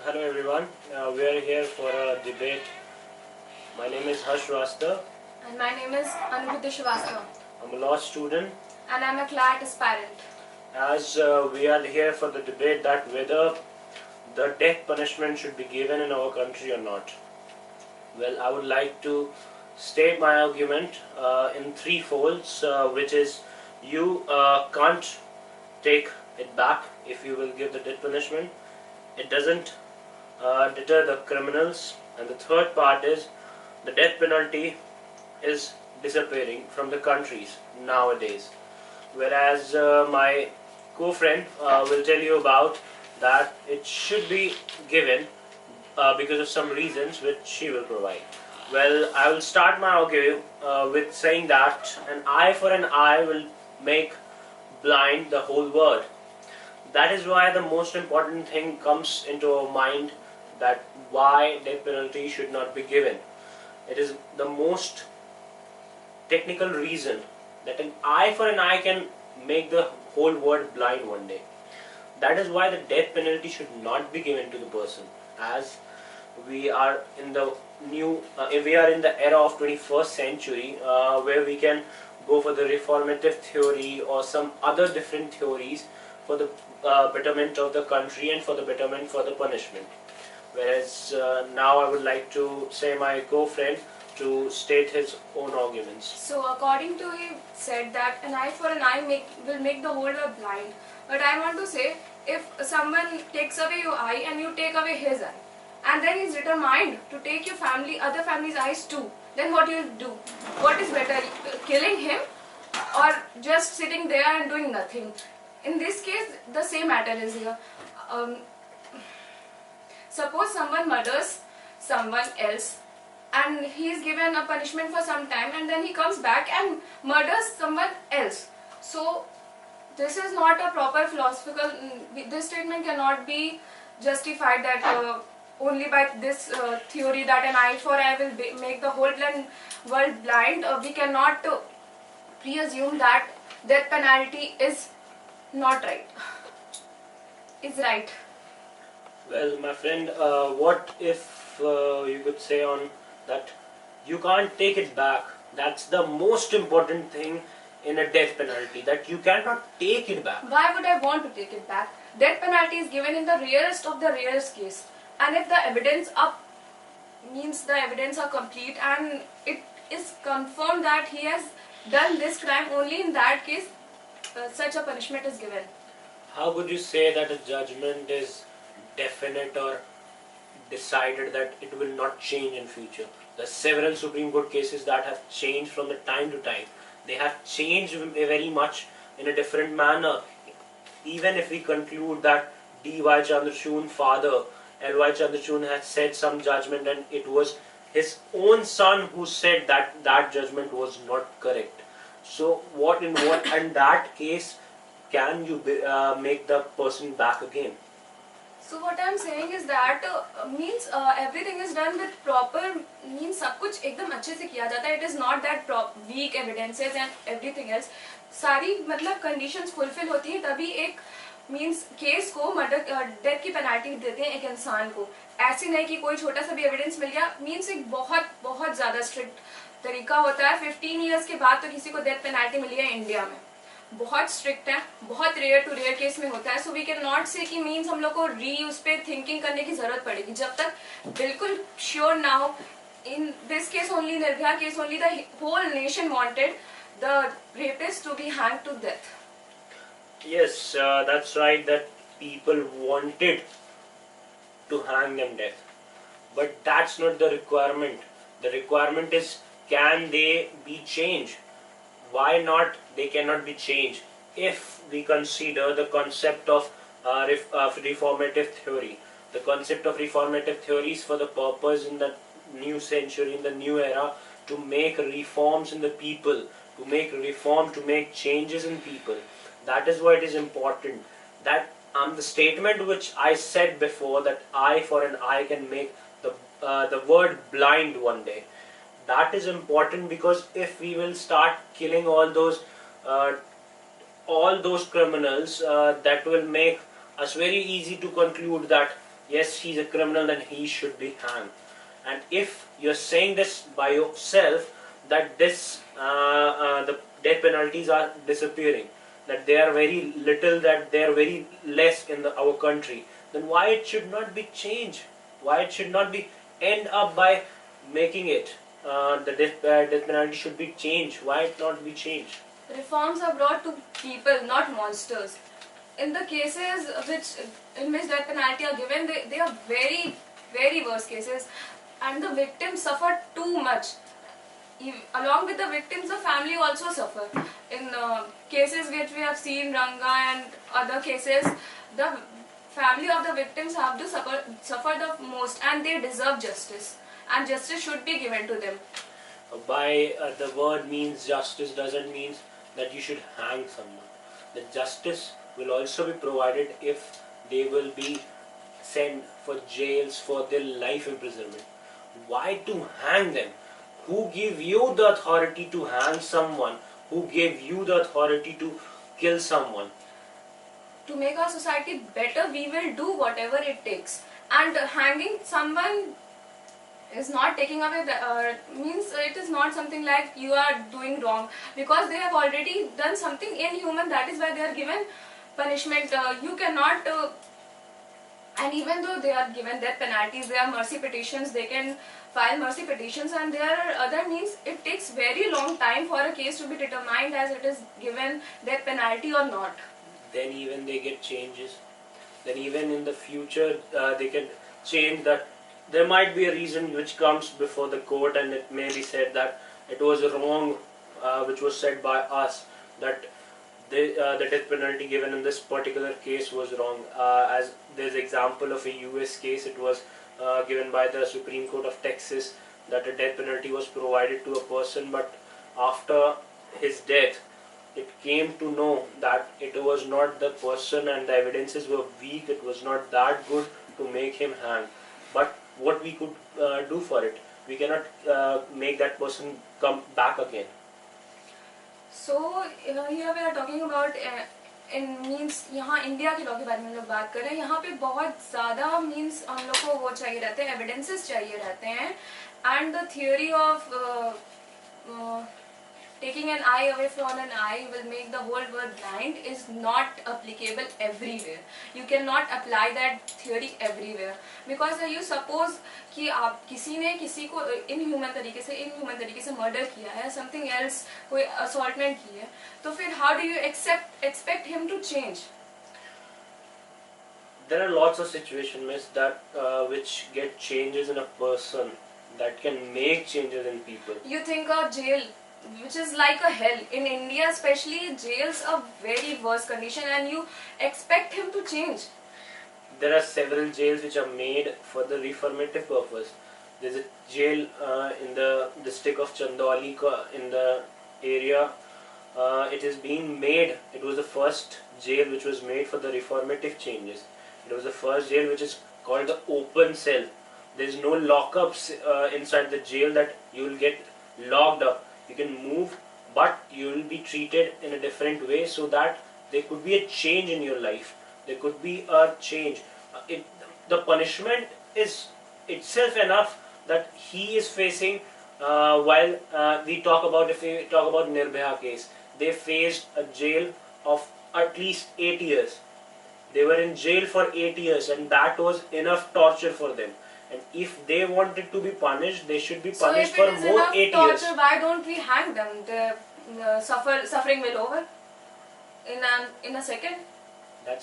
Hello everyone, we are here for a debate. My name is Harsh Rasta. And my name is Anubhuti Srivastava. I'm a law student. And I'm a CLAT aspirant. As we are here for the debate that whether the death punishment should be given in our country or not. Well, I would like to state my argument in three folds, which is you can't take it back if you will give the death punishment. It doesn't deter the criminals, and the third part is the death penalty is disappearing from the countries nowadays, whereas my co-friend will tell you about that it should be given because of some reasons which she will provide. Well, I will start my argument with saying that an eye for an eye will make blind the whole world. That is why the most important thing comes into our mind, that why death penalty should not be given. It is the most technical reason that an eye for an eye can make the whole world blind one day. That is why the death penalty should not be given to the person, as we are in the era of 21st century, where we can go for the reformative theory or some other different theories for the betterment of the country and for the betterment for the punishment. Whereas now I would like to say my co-friend to state his own arguments. So according to him said that an eye for an eye will make the whole world blind. But I want to say, if someone takes away your eye and you take away his eye, and then he's determined to take your other family's eyes too, then what you'll do? What is better, killing him or just sitting there and doing nothing? In this case, the same matter is here. Suppose someone murders someone else and he is given a punishment for some time, and then he comes back and murders someone else. So this is not a proper philosophical, this statement cannot be justified that only by this theory that an eye for eye will make the whole world blind. We cannot presume that death penalty is not right. Is right. Well, my friend, what if you could say on that you can't take it back? That's the most important thing in a death penalty, that you cannot take it back. Why would I want to take it back? Death penalty is given in the rarest of the rarest case, and if the evidence are complete and it is confirmed that he has done this crime, only in that case such a punishment is given. How would you say that a judgment is definite or decided that it will not change in future? There are several Supreme Court cases that have changed from the time to time. They have changed very much in a different manner. Even if we conclude that D.Y. Chandrachud's father, L.Y. Chandrachud, has said some judgment and it was his own son who said that that judgment was not correct. So in that case can you make the person back again? So what I am saying is that everything is done with proper सब कुछ एकदम अच्छे से किया जाता है. It is not that weak evidences and everything else. सारी मतलब conditions fulfill होती हैं तभी एक केस को डेथ की पेनाल्टी देते हैं एक इंसान को. ऐसे नहीं कि कोई छोटा सा भी एविडेंस मिल गया. एक बहुत ज्यादा स्ट्रिक्ट तरीका होता है. 15 इयर्स के बाद तो किसी को डेथ पेनाल्टी मिली है इंडिया में. बहुत स्ट्रिक्ट है, बहुत रेयर टू रेयर केस में होता है. सो वी कैन नॉट से कि हम लोग को उस पर थिंकिंग करने की जरूरत पड़ेगी जब तक बिल्कुल श्योर ना हो. In this case only, Nirbhaya case only, the whole nation wanted the rapist to be hanged to death. Yes, that's right, that people wanted to hang them death. But that's not the requirement. The requirement is, can they be changed? Why not they cannot be changed? If we consider the concept of reformative theory. The concept of reformative theory is for the purpose in the new century, in the new era, to make reforms in the people, to make reform, to make changes in people. That is why it is important. That the statement which I said before, that eye for an eye can make the world blind one day. That is important, because if we will start killing all those criminals, that will make us very easy to conclude that yes, he's a criminal, then he should be hanged. And if you're saying this by yourself, that the death penalties are disappearing, that they are very little, that they are very less in our country, then why it should not be changed? Why it should not be end up by making it death penalty should be changed? Why it not be changed? Reforms are brought to people, not monsters. In the cases in which death penalty are given, they are very, very worst cases, and the victims suffer too much. Along with the victims, the family also suffer. In cases which we have seen, Ranga and other cases, the family of the victims have to suffer the most, and they deserve justice, and justice should be given to them. By the word means justice doesn't mean that you should hang someone. The justice will also be provided if they will be sent for jails for their life imprisonment. Why to hang them? Who gave you the authority to hang someone? Who gave you the authority to kill someone? To make our society better, we will do whatever it takes. And hanging someone is not taking away means it is not something like you are doing wrong, because they have already done something inhuman. That is why they are given punishment. You cannot and even though they are given death penalties, there are mercy petitions, they can file mercy petitions, and there are other means. It takes very long time for a case to be determined as it is given death penalty or not. Then even they get changes. Then even in the future they can change that. There might be a reason which comes before the court, and it may be said that it was wrong, which was said by us, that the death penalty given in this particular case was wrong. As there's example of a US case, it was given by the Supreme Court of Texas, that a death penalty was provided to a person, but after his death, it came to know that it was not the person and the evidences were weak, it was not that good to make him hang. But what we could do for it? We cannot make that person come back again. So here we are talking about in means यहाँ India के law के बारे में हम लोग बात कर रहे हैं. यहाँ पे बहुत ज़्यादा मीन्स हम लोग को वो चाहिए रहते हैं, एविडेंसेस चाहिए रहते हैं, and the theory of taking an eye away from an eye will make the whole world blind is not applicable everywhere. You cannot apply that theory everywhere, because you suppose कि आप किसी ने किसी को inhuman तरीके से murder किया है, समथिंग एल्स कोई असॉल्टमेंट की है, तो फिर how do you expect him to change? There are lots of situations that which get changes in a person, that can make changes in people. You think a jail, which is like a hell in India, especially jails are very worse condition, and you expect him to change. There are several jails which are made for the reformative purpose. There's a jail in the district of Chandauli in the area. It is being made. It was the first jail which was made for the reformative changes. It was the first jail which is called the open cell. There is no lockups inside the jail that you will get locked up. You can move, but you will be treated in a different way, so that there could be a change in your life. There could be a change. The punishment is itself enough that he is facing. While if we talk about Nirbhaya case, they faced a jail of at least 8 years. They were in jail for 8 years, and that was enough torture for them. And if they wanted to be punished, they should be punished for more 8 years. So why don't we hang them? The suffering will over in a second.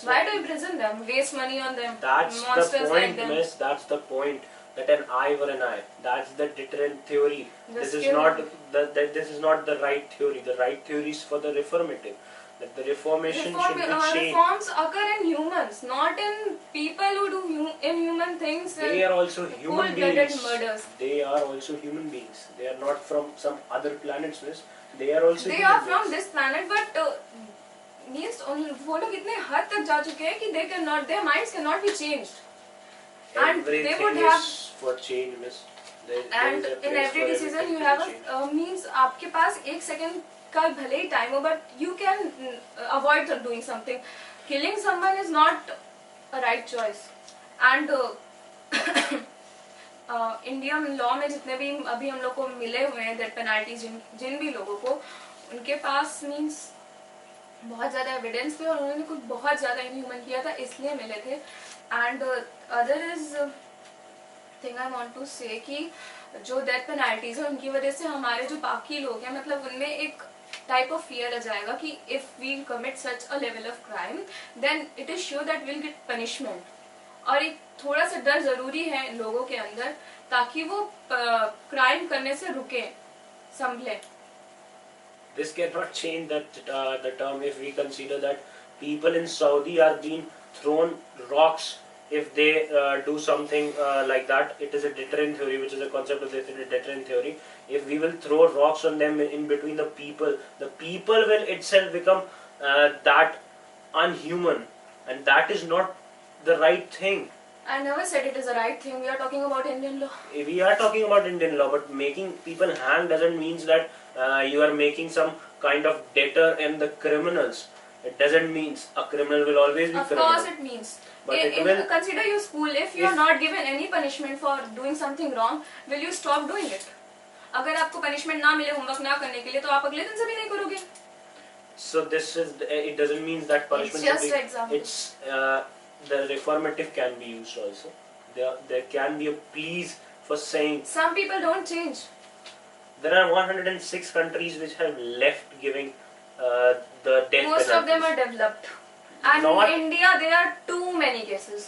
Why do you imprison them? Waste money on them. That's monsters the point, like them. miss. That's the point. That an eye for an eye. That's the deterrent theory. This is not the right theory. The right theory is for the reformative. That the reformation should be changed. Reforms occur in humans, not in people who do inhuman things. They are also human beings. Murders. They are also human beings. They are not from some other planets, miss. They are also. They are from this planet, but means वो लोग इतने हद तक जा चुके हैं कि their minds cannot be changed. And everything they would have is for change, miss. And in every decision you have a means. आपके पास 1 second का भले ही time हो, but you can avoid doing something. Killing someone is not a right choice. And Indian law में जितने भी अभी हम लोग को मिले हुए हैं डेथ पेनल्टी, जिन भी लोगों को, उनके पास मीन्स बहुत ज़्यादा एविडेंस थे और उन्होंने कुछ बहुत ज़्यादा इनह्यूमन किया था, इसलिए मिले थे. And other is thing I want to say कि जो डेथ पेनल्टीज है उनकी वजह से हमारे जो बाकी लोग हैं, मतलब उनमें एक टाइप ऑफ फियर आ जाएगा कि if we commit such a level of crime then it is sure that will get punishment. और एक थोड़ा सा डर जरूरी है लोगों के अंदर ताकि वो क्राइम करने से रुके, संभले. This cannot change the term if we consider that people in Saudi are being thrown rocks if they do something like that. It is a deterrent theory, which is a concept of the deterrent theory. If we will throw rocks on them in between the people will itself become that unhuman, and that is not the right thing. I never said it is the right thing. We are talking about Indian law. We are talking about Indian law, but making people hang doesn't mean that you are making some kind of deter in the criminals. It doesn't mean a criminal will always be criminal. Of course it means. But it will consider your school. If you are not given any punishment for doing something wrong, will you stop doing it? अगर आपको punishment ना मिले homework ना करने के लिए तो आप अगले दिन से भी नहीं करोगे. So this is, it doesn't mean that punishment It's just example. It's the reformative can be used also. There can be a pleas for saying. Some people don't change. There are 106 countries which have left giving the death penalty. Most of them are developed. And Not in India there are too many cases.